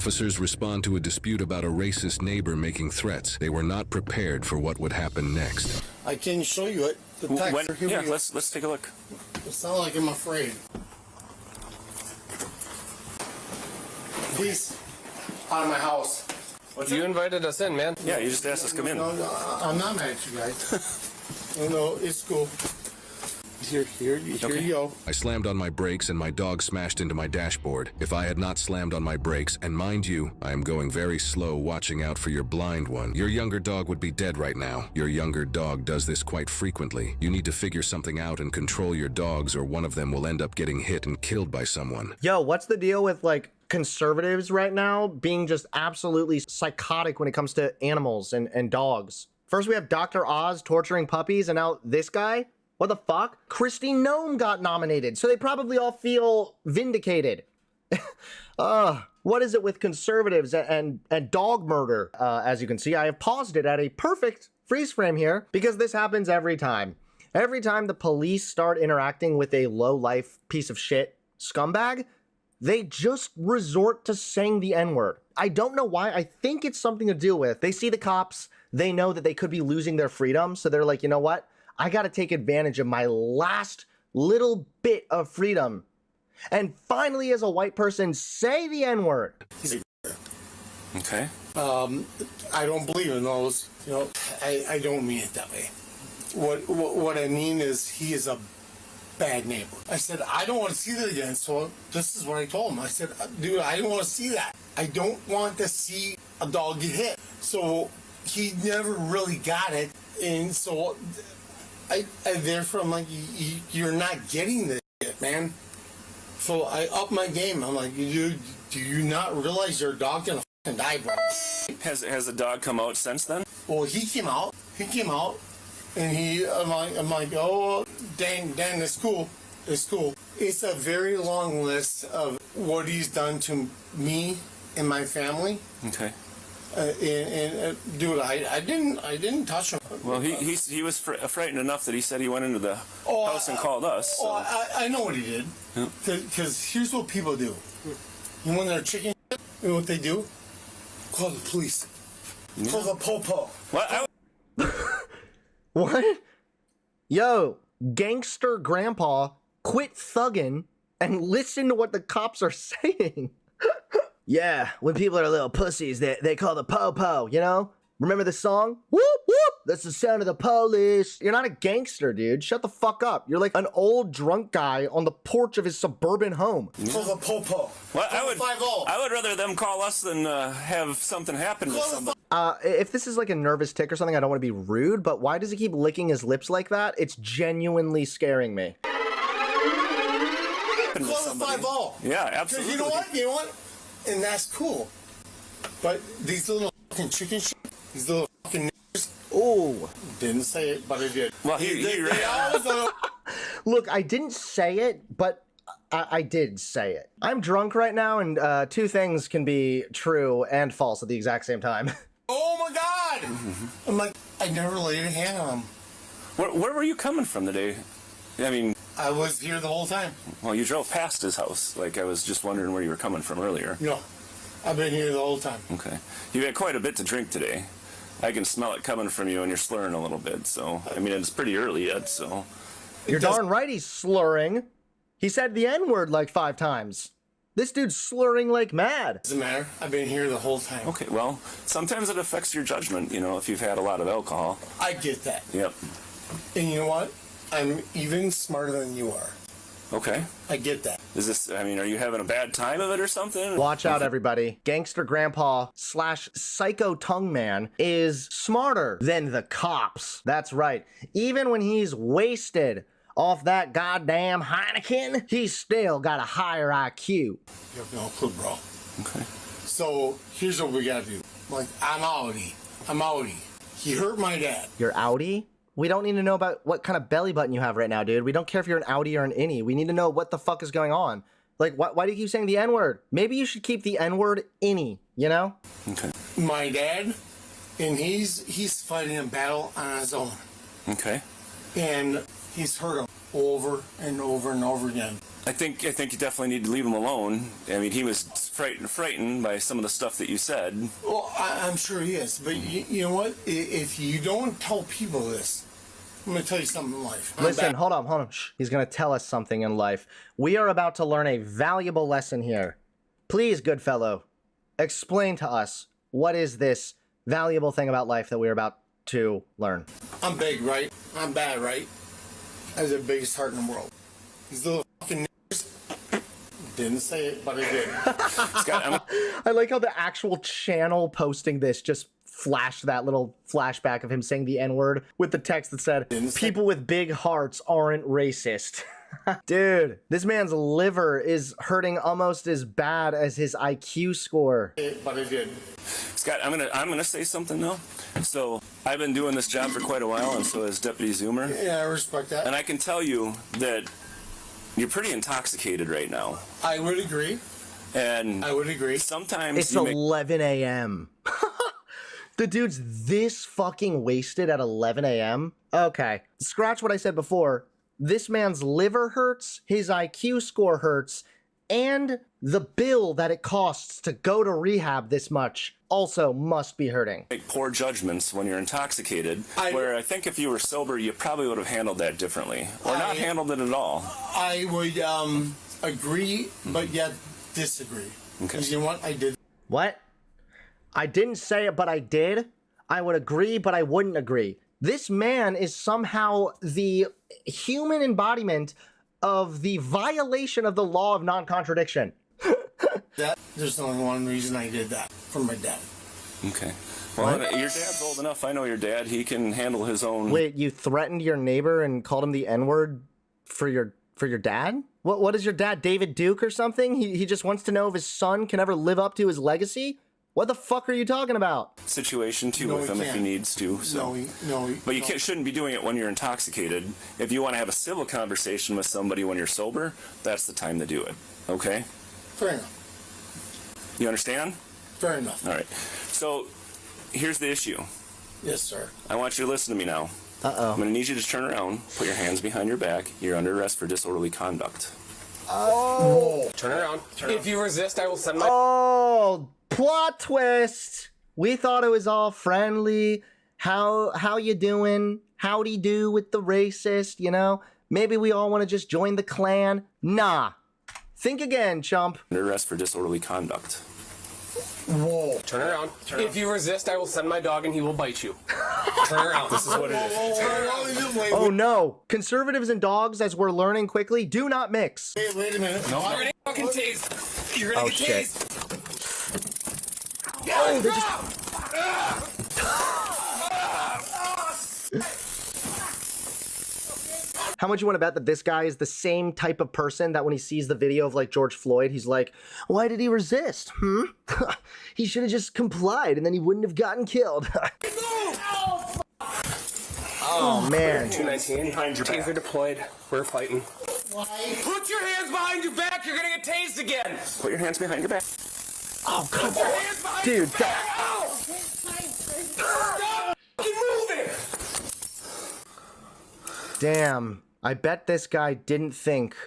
Officers respond to a dispute about a racist neighbor making threats. They were not prepared for what would happen next. I can show you it. The text. Yeah, let's take a look. It's not like I'm afraid. Please, out of my house. You invited us in, man. Yeah, you just asked us to come in. No, I'm not mad at you guys. No, it's cool. Here you go. I slammed on my brakes and my dog smashed into my dashboard. If I had not slammed on my brakes, and mind you, I am going very slow watching out for your blind one, your younger dog would be dead right now. Your younger dog does this quite frequently. You need to figure something out and control your dogs, or one of them will end up getting hit and killed by someone. Yo, what's the deal with like conservatives right now being just absolutely psychotic when it comes to animals and dogs? First we have Dr. Oz torturing puppies, and now this guy? What the fuck? Kristi Noem got nominated, so they probably all feel vindicated. What is it with conservatives and dog murder? As you can see, I have paused it at a perfect freeze frame here because this happens every time. Every time the police start interacting with a low-life piece of shit scumbag, they just resort to saying the N-word. I don't know why. I think it's something to do with they see the cops, they know that they could be losing their freedom, so they're like, you know what? I gotta take advantage of my last little bit of freedom. And finally, as a white person, say the N-word. Okay. I don't believe in those. You know, I don't mean it that way. What I mean is he is a bad neighbor. I said, I don't want to see that again. So this is what I told him. I said, dude, I don't want to see that. I don't want to see a dog get hit. So he never really got it. And so therefore, I'm like, you're not getting this shit, man. So I up my game. I'm like, do you not realize your dog gonna fucking die, bro? Has the dog come out since then? Well, he came out, and I'm like, oh, dang, it's cool. It's a very long list of what he's done to me and my family. Okay. Dude, I didn't touch him. Well, he was frightened enough that he said he went into the house and called us. So. I know what he did. Because here's what people do. You want their chicken shit? You know what they do? Call the police. Yeah. Call the po-po. What? What? Yo, gangster grandpa, quit thugging and listen to what the cops are saying. Yeah, when people are little pussies, they call the po-po, you know? Remember the song? Whoop, whoop, that's the sound of the police. You're not a gangster, dude. Shut the fuck up. You're like an old drunk guy on the porch of his suburban home. Call the po-po. Well, I would rather them call us than have something happen to somebody. If this is like a nervous tick or something, I don't want to be rude, but why does he keep licking his lips like that? It's genuinely scaring me. Call the 5-0. Yeah, absolutely. You know what? And that's cool. But these little fucking chicken shit, these little fucking niggers. Oh. Didn't say it, but I did. Well, Look, I didn't say it, but I did say it. I'm drunk right now, and two things can be true and false at the exact same time. Oh my God! I'm like, I never laid a hand on him. Where were you coming from today? I mean... I was here the whole time. Well, you drove past his house. Like, I was just wondering where you were coming from earlier. No, I've been here the whole time. Okay. You've had quite a bit to drink today. I can smell it coming from you, and you're slurring a little bit, so... I mean, it's pretty early yet, so... You're darn right he's slurring. He said the N-word like 5 times. This dude's slurring like mad. Doesn't matter. I've been here the whole time. Okay, well, sometimes it affects your judgment, you know, if you've had a lot of alcohol. I get that. Yep. And you know what? I'm even smarter than you are. Okay. I get that. Is this, I mean, are you having a bad time of it or something? Watch out, everybody. Gangster grandpa / psycho tongue man is smarter than the cops. That's right. Even when he's wasted off that goddamn Heineken, he's still got a higher IQ. You have no clue, bro. Okay. So here's what we gotta do. Like, I'm outie. He hurt my dad. You're outie? We don't need to know about what kind of belly button you have right now, dude. We don't care if you're an outie or an innie. We need to know what the fuck is going on. Like, why do you keep saying the N-word? Maybe you should keep the N-word innie, you know? Okay. My dad, and he's fighting a battle on his own. Okay. And he's hurt him over and over and over again. I think you definitely need to leave him alone. I mean, he was frightened by some of the stuff that you said. Well, I'm sure he is, but you know what? If you don't tell people this, I'm gonna tell you something in life. Listen, hold on. Shh. He's gonna tell us something in life. We are about to learn a valuable lesson here. Please, good fellow, explain to us what is this valuable thing about life that we're about to learn. I'm big, right? I'm bad, right? I have the biggest heart in the world. These little fucking didn't say it, but I did. Scott, I like how the actual channel posting this just flashed that little flashback of him saying the N-word with the text that said, "People with big hearts aren't racist." Dude, this man's liver is hurting almost as bad as his IQ score. But I did. Scott, I'm gonna say something though. So I've been doing this job for quite a while, and so has Deputy Zoomer. Yeah, I respect that. And I can tell you that you're pretty intoxicated right now. I would agree. And I would agree. Sometimes it's 11 a.m. The dude's this fucking wasted at 11 a.m. Okay, scratch what I said before. This man's liver hurts, his IQ score hurts, and the bill that it costs to go to rehab this much also must be hurting. Make poor judgments when you're intoxicated, where I think if you were sober, you probably would have handled that differently, or not handled it at all. I would agree, but yet disagree. Okay. You know what? I did. What? I didn't say it, but I did. I would agree, but I wouldn't agree. This man is somehow the human embodiment of the violation of the law of non-contradiction. There's only one reason I did that, for my dad. Okay. Well, your dad's old enough. I know your dad. He can handle his own. Wait, you threatened your neighbor and called him the N-word for your dad? What is your dad, David Duke or something? He just wants to know if his son can ever live up to his legacy? What the fuck are you talking about? Situation too with him if he needs to. So. But you shouldn't be doing it when you're intoxicated. If you want to have a civil conversation with somebody when you're sober, that's the time to do it. Okay? Fair enough. You understand? Fair enough. All right. So here's the issue. Yes, sir. I want you to listen to me now. Uh-oh. I'm going to need you to turn around, put your hands behind your back. You're under arrest for disorderly conduct. Oh. Turn around. If you resist, I will send my... Oh, plot twist. We thought it was all friendly. How you doing? Howdy do with the racist, you know? Maybe we all want to just join the Klan. Nah. Think again, chump. Under arrest for disorderly conduct. Whoa. Turn around. If you resist, I will send my dog and he will bite you. Turn around. This is what it is. Oh no. Conservatives and dogs, as we're learning quickly, do not mix. Hey, wait a minute. No. You're gonna get fucking tased. You're gonna get shit. tased. Oh, they just... How much you want to bet that this guy is the same type of person that when he sees the video of like George Floyd, he's like, why did he resist? He should have just complied and then he wouldn't have gotten killed. Oh man. 219 behind your taser deployed. We're fighting. Why? Put your hands behind your back. You're gonna get tased again. Put your hands behind your back. Oh, come on. Dude, Stop moving. damn. I bet this guy didn't think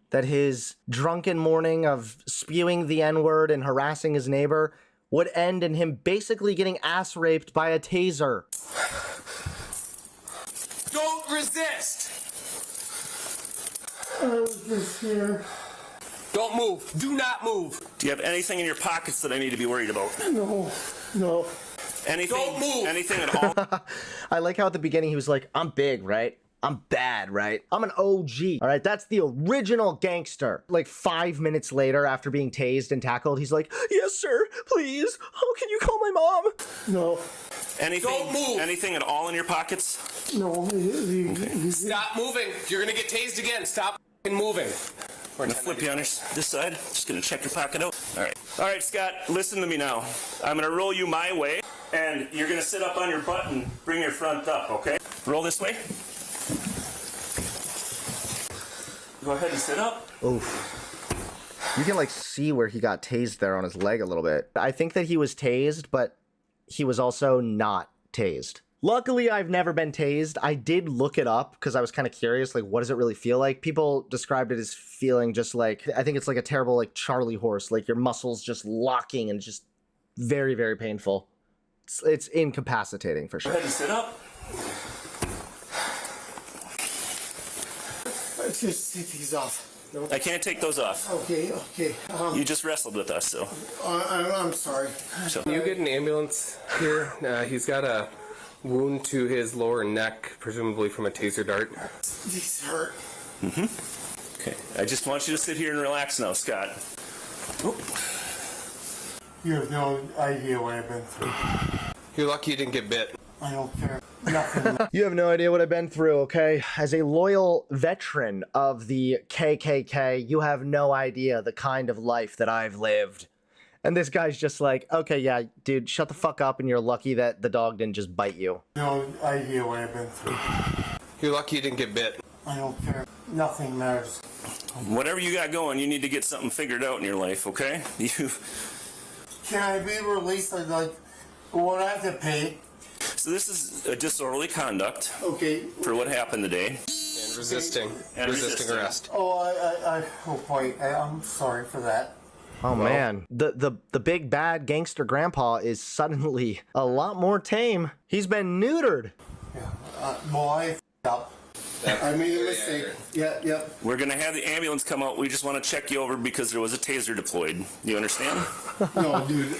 that his drunken morning of spewing the N-word and harassing his neighbor would end in him basically getting ass raped by a taser. Don't resist. I was just here. Don't move. Do not move. Do you have anything in your pockets that I need to be worried about? No. Anything? Don't move. Anything at all? I like how at the beginning he was like, I'm big, right? I'm bad, right? I'm an OG. All right, that's the original gangster. Like 5 minutes later, after being tased and tackled, he's like, yes, sir, please. Oh, can you call my mom? No. Anything? Don't move. Anything at all in your pockets? No. Stop moving. You're gonna get tased again. Stop moving. I'm gonna flip you on this side. Just gonna check your pocket out. All right, Scott. Listen to me now. I'm gonna roll you my way, and you're gonna sit up on your butt and bring your front up. Okay? Roll this way. Go ahead and sit up. Oof. You can like see where he got tased there on his leg a little bit. I think that he was tased, but he was also not tased. Luckily, I've never been tased. I did look it up because I was kind of curious, like, what does it really feel like? People described it as feeling just like, I think it's like a terrible, like, Charlie horse, like your muscles just locking and just very, very painful. It's incapacitating for sure. Go ahead and sit up. Just take these off. No. I can't take those off. Okay. You just wrestled with us, so. I'm sorry. Can you get an ambulance here? He's got a wound to his lower neck, presumably from a taser dart. These hurt. Okay. I just want you to sit here and relax now, Scott. Oh. You have no idea what I've been through. You're lucky you didn't get bit. I don't care. Nothing. You have no idea what I've been through, okay? As a loyal veteran of the KKK, you have no idea the kind of life that I've lived. And this guy's just like, okay, yeah, dude, shut the fuck up, and you're lucky that the dog didn't just bite you. No idea what I've been through. You're lucky you didn't get bit. I don't care. Nothing matters. Whatever you got going, you need to get something figured out in your life, okay? Can I be released? Like, what I have to pay? So this is a disorderly conduct Okay. for what happened today. And resisting. And resisting arrest. Oh, wait. I'm sorry for that. Oh, man. The big bad gangster grandpa is suddenly a lot more tame. He's been neutered. Yeah. Well, I f***ed up. I made a mistake. Yeah. We're going to have the ambulance come out. We just want to check you over because there was a taser deployed. You understand? No, dude.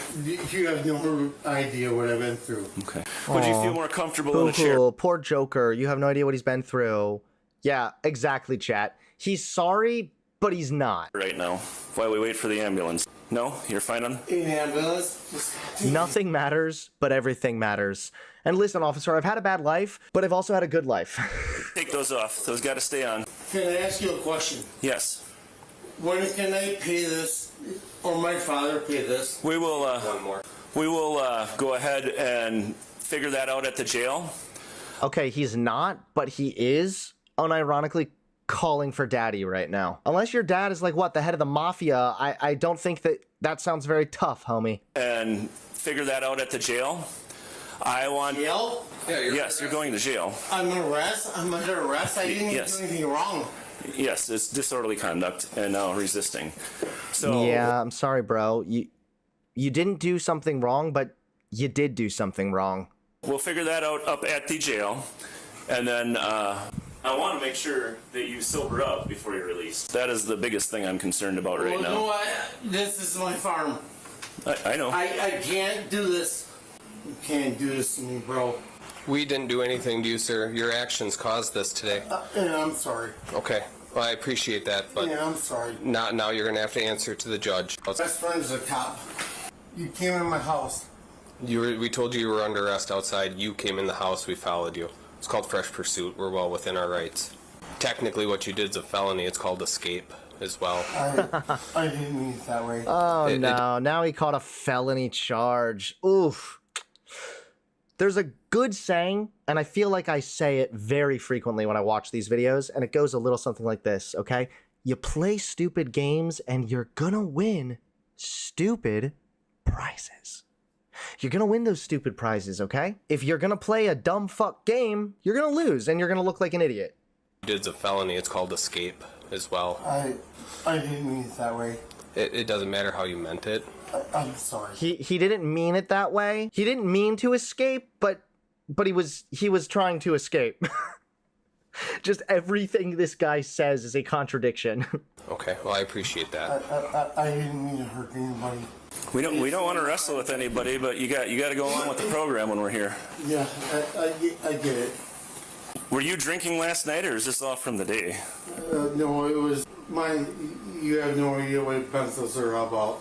You have no idea what I've been through. Okay. Would you feel more comfortable in a chair? Boo-hoo, poor Joker. You have no idea what he's been through. Yeah, exactly, chat. He's sorry, but he's not. Right now, while we wait for the ambulance. No? You're fine on? In ambulance? Nothing matters, but everything matters. And listen, officer, I've had a bad life, but I've also had a good life. Take those off. Those got to stay on. Can I ask you a question? Yes. When can I pay this, or my father pay this? We will, One more. we will go ahead and figure that out at the jail. Okay, he's not, but he is, unironically, calling for daddy right now. Unless your dad is like, what, the head of the mafia, I don't think that sounds very tough, homie. And figure that out at the jail. I want... Jail? Yeah, Yes, you're going to jail. I'm under arrest? I didn't Yes. do anything wrong. Yes, it's disorderly conduct and now resisting. So Yeah, I'm sorry, bro. You didn't do something wrong, but you did do something wrong. we'll figure that out up at the jail. And then I want to make sure that you sober up before you're released. That is the biggest thing I'm concerned about right Well, now. you know what? This is my farm. I know. I can't do this. You can't do this to me, bro. We didn't do anything to you, sir. Your actions caused this today. And I'm sorry. Okay. Well, I appreciate that, but Yeah, I'm sorry. not now. You're gonna have to answer to the judge. Best friend's a cop. You came in my house. We told you were under arrest outside. You came in the house. We followed you. It's called fresh pursuit. We're well within our rights. Technically, what you did is a felony. It's called escape as well. I didn't mean it that way. Oh, no. Now he caught a felony charge. Oof. There's a good saying, and I feel like I say it very frequently when I watch these videos, and it goes a little something like this, okay? You play stupid games, and you're gonna win stupid prizes. You're gonna win those stupid prizes, okay? If you're gonna play a dumb fuck game, you're gonna lose, and you're gonna look like an idiot. You did a felony. It's called escape as well. I didn't mean it that way. It doesn't matter how you meant it. I'm sorry. He didn't mean it that way. He didn't mean to escape, but he was trying to escape. Just everything this guy says is a contradiction. Okay. Well, I appreciate that. I didn't mean to hurt anybody. We don't want to wrestle with anybody, but you got to go along with the program when we're here. Yeah, I get it. Were you drinking last night, or is this all from the day? No, it was you have no idea what pencils are about.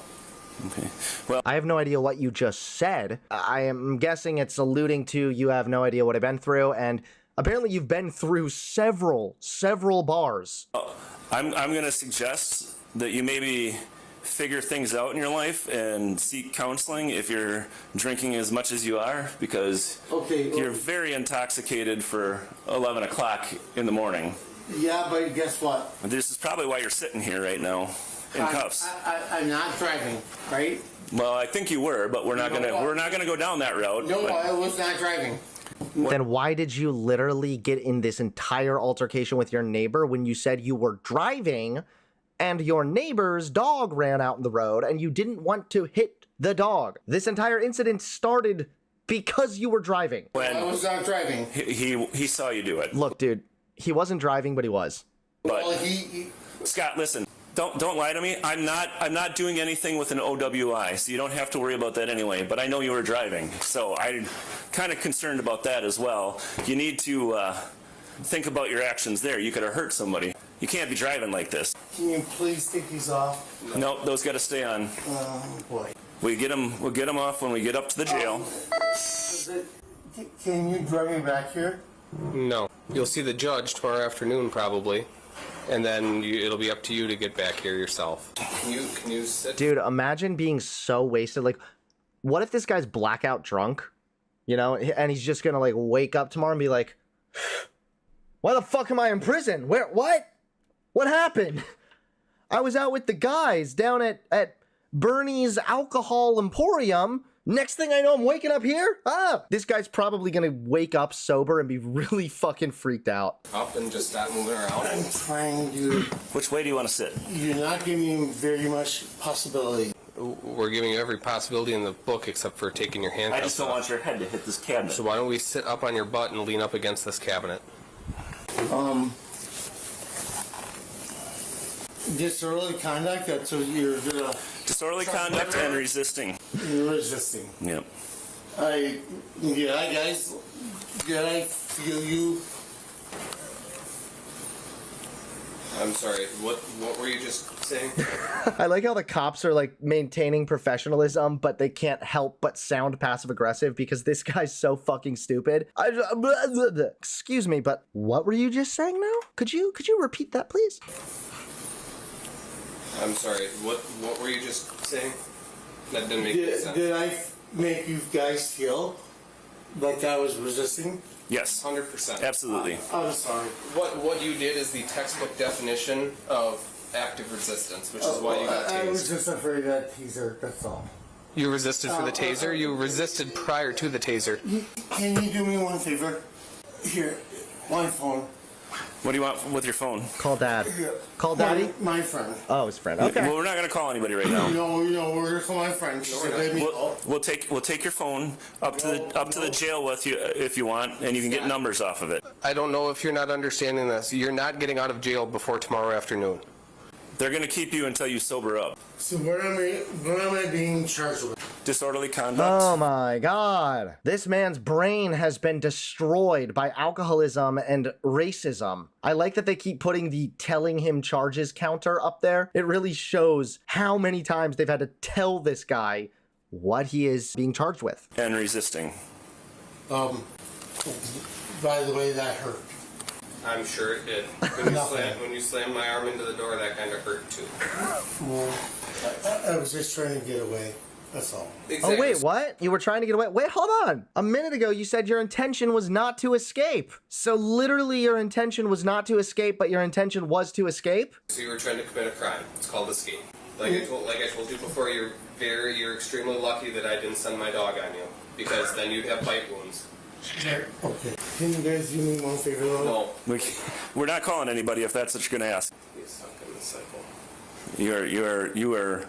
Okay. Well, I have no idea what you just said. I am guessing it's alluding to you have no idea what I've been through, and apparently you've been through several bars. I'm going to suggest that you maybe figure things out in your life and seek counseling if you're drinking as much as you are, because you're very intoxicated for 11 o'clock in the morning. Yeah, but guess what? This is probably why you're sitting here right now in cuffs. I'm not driving, right? Well, I think you were, but we're not gonna go down that route. No, but I was not driving. Then why did you literally get in this entire altercation with your neighbor when you said you were driving and your neighbor's dog ran out in the road and you didn't want to hit the dog? This entire incident started because you were driving. When I was not driving. he saw you do it. Look, dude, he wasn't driving, but he was. But Well, he Scott, listen. Don't lie to me. I'm not doing anything with an OWI, so you don't have to worry about that anyway. But I know you were driving, so I'm kind of concerned about that as well. You need to think about your actions there. You could have hurt somebody. You can't be driving like this. can you please take these off? No, those got to stay on. Oh boy. We'll get them off when we get up to the jail. Can you drive me back here? No. You'll see the judge tomorrow afternoon probably, and then it'll be up to you to get back here yourself. Can you sit? Dude, imagine being so wasted. Like, what if this guy's blackout drunk, you know, and he's just gonna like wake up tomorrow and be like, why the fuck am I in prison? What happened? I was out with the guys down at Bernie's Alcohol Emporium. Next thing I know, I'm waking up here. This guy's probably gonna wake up sober and be really fucking freaked out. Up and just stop moving around. I'm trying to. Which way do you want to sit? You're not giving me very much possibility. We're giving you every possibility in the book except for taking your I handcuffs just don't off. want your head to hit this cabinet. So why don't we sit up on your butt and lean up against this cabinet? Disorderly conduct. That's what you're gonna. Disorderly conduct and resisting. You're resisting. Yep. Guys. Did I feel you? I'm sorry, what were you just saying? I like how the cops are like maintaining professionalism, but they can't help but sound passive aggressive because this guy's so fucking stupid. Excuse me, but what were you just saying now? Could you repeat that, please? I'm sorry, what were you just saying? That didn't make any sense. Did I make you guys feel like I was resisting? Yes. 100%. Absolutely. I'm sorry. What you did is the textbook definition of active resistance, which is why you got I was tased. just afraid of that teaser, that's all. You resisted for the taser? You resisted prior to the taser. Can you do me one favor? Here, my phone. What do you want with your phone? Call dad. Here. Call daddy? My friend. Oh, his friend. Okay. Well, we're not gonna call anybody right now. No, we're gonna call my friend. She said, let me call. We'll take your phone up to the jail with you if you want, and you can get numbers off of it. I don't know if you're not understanding this. You're not getting out of jail before tomorrow afternoon. They're gonna keep you until you sober up. So what am I being charged with? Disorderly conduct. Oh my god. This man's brain has been destroyed by alcoholism and racism. I like that they keep putting the telling him charges counter up there. It really shows how many times they've had to tell this guy what he is being charged with. And resisting. By the way, that hurt. I'm sure it did. When you slammed my arm into the door, that kind of hurt too. Well, I was just trying to get away. That's all. Exactly. Oh, wait, what? You were trying to get away? Wait, hold on. A minute ago, you said your intention was not to escape. So literally your intention was not to escape, but your intention was to escape? So you were trying to commit a crime. It's called escape. Like I told you before, you're extremely lucky that I didn't send my dog on you, because then you'd have bite wounds. Okay. Can you guys do me one favor though? No. We're not calling anybody if that's what you're gonna ask. He's stuck in the cycle. You are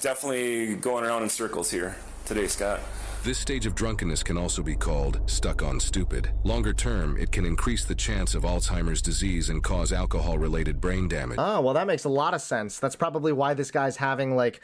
definitely going around in circles here today, Scott. This stage of drunkenness can also be called stuck on stupid. Longer term, it can increase the chance of Alzheimer's disease and cause alcohol-related brain damage. Oh, well, that makes a lot of sense. That's probably why this guy's having, like,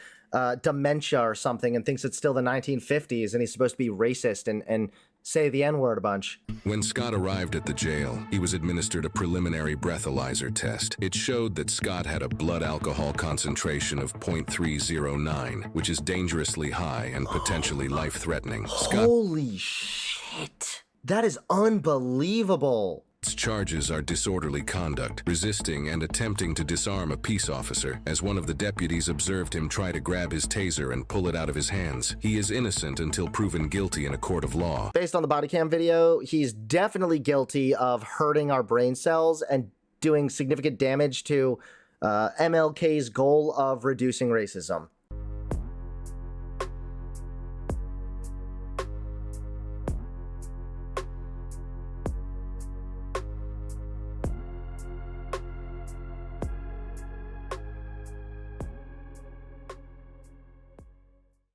dementia or something and thinks it's still the 1950s and he's supposed to be racist and say the N-word a bunch. When Scott arrived at the jail, he was administered a preliminary breathalyzer test. It showed that Scott had a blood alcohol concentration of 0.309, which is dangerously high and potentially life-threatening. Holy shit. That is unbelievable. Scott's charges are disorderly conduct, resisting and attempting to disarm a peace officer, as one of the deputies observed him try to grab his taser and pull it out of his hands. He is innocent until proven guilty in a court of law. Based on the body cam video, he's definitely guilty of hurting our brain cells and doing significant damage to MLK's goal of reducing racism.